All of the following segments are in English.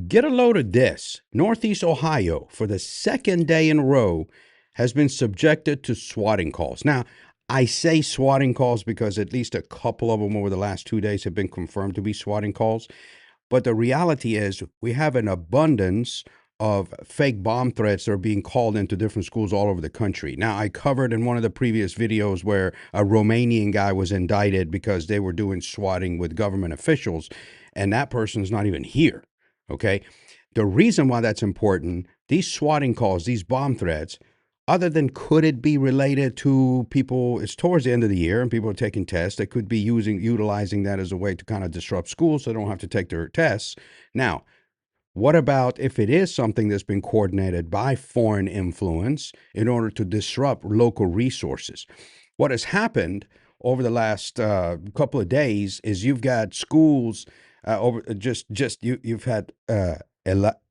Get a load of this. Northeast Ohio, for the second day in a row, has been subjected to swatting calls. Now, I say swatting calls because at least a couple of them over the last 2 days have been confirmed to be swatting calls. But the reality is, we have an abundance of fake bomb threats that are being called into different schools all over the country. Now, I covered in one of the previous videos where a Romanian guy was indicted because they were doing swatting with government officials, and that person's not even here. Okay. The reason why that's important, these swatting calls, these bomb threats, other than could it be related to people, it's towards the end of the year and people are taking tests, they could be utilizing that as a way to kind of disrupt schools so they don't have to take their tests. Now, what about if it is something that's been coordinated by foreign influence in order to disrupt local resources? What has happened over the last couple of days is you've got schools over you've had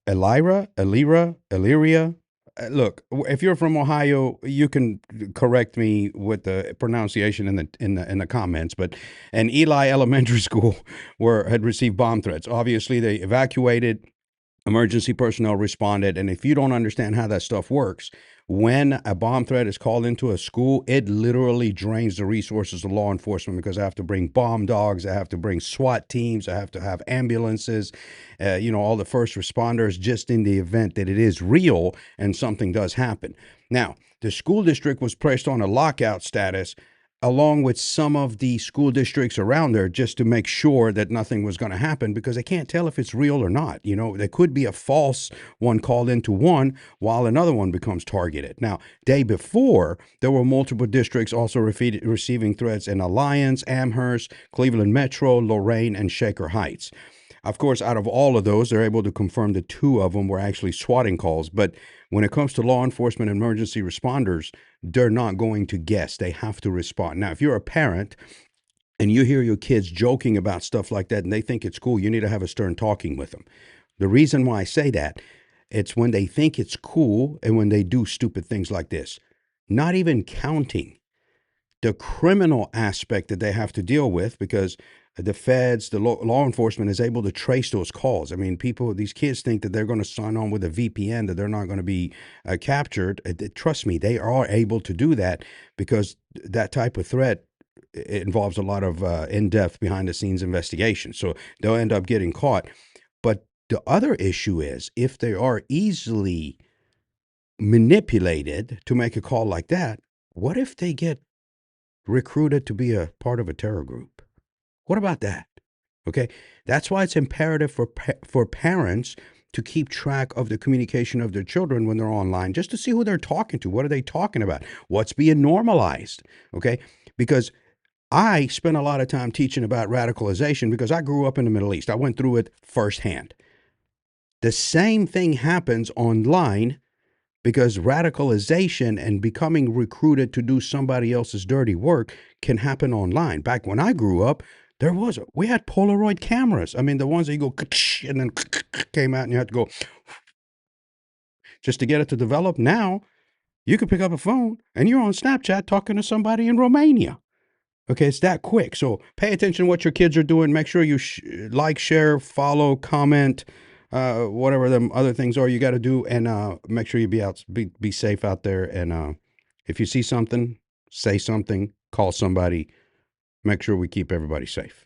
Elyria. Look, if you're from Ohio, you can correct me with the pronunciation in the comments. But an Eli Elementary School where had received bomb threats. Obviously, they evacuated. Emergency personnel responded. And if you don't understand how that stuff works, when a bomb threat is called into a school, it literally drains the resources of law enforcement because I have to bring bomb dogs, I have to bring SWAT teams, I have to have ambulances, all the first responders just in the event that it is real and something does happen. Now, the school district was placed on a lockout status along with some of the school districts around there just to make sure that nothing was going to happen because they can't tell if it's real or not. There could be a false one called into one while another one becomes targeted. Now, day before, there were multiple districts also receiving threats in Alliance, Amherst, Cleveland Metro, Lorain, and Shaker Heights. Of course, out of all of those, they're able to confirm that 2 of them were actually swatting calls. But when it comes to law enforcement and emergency responders, they're not going to guess. They have to respond. Now, if you're a parent and you hear your kids joking about stuff like that and they think it's cool, you need to have a stern talking with them. The reason why I say that, it's when they think it's cool and when they do stupid things like this. Not even counting the criminal aspect that they have to deal with because the feds, the law enforcement is able to trace those calls. I mean, these kids think that they're going to sign on with a VPN, that they're not going to be captured. Trust me, they are able to do that because that type of threat it involves a lot of in-depth behind the scenes investigation. So they'll end up getting caught. But the other issue is if they are easily manipulated to make a call like that, what if they get recruited to be a part of a terror group? What about that? Okay. That's why it's imperative for parents to keep track of the communication of their children when they're online, just to see who they're talking to. What are they talking about? What's being normalized? Okay. Because I spent a lot of time teaching about radicalization because I grew up in the Middle East. I went through it firsthand. The same thing happens online because radicalization and becoming recruited to do somebody else's dirty work can happen online. Back when I grew up, we had Polaroid cameras. I mean, the ones that you go and then came out and you had to go just to get it to develop. Now you can pick up a phone and you're on Snapchat talking to somebody in Romania. Okay, it's that quick. So pay attention to what your kids are doing. Make sure you like, share, follow, comment, whatever the other things are you got to do, and make sure you be safe out there. And if you see something, say something, call somebody. Make sure we keep everybody safe.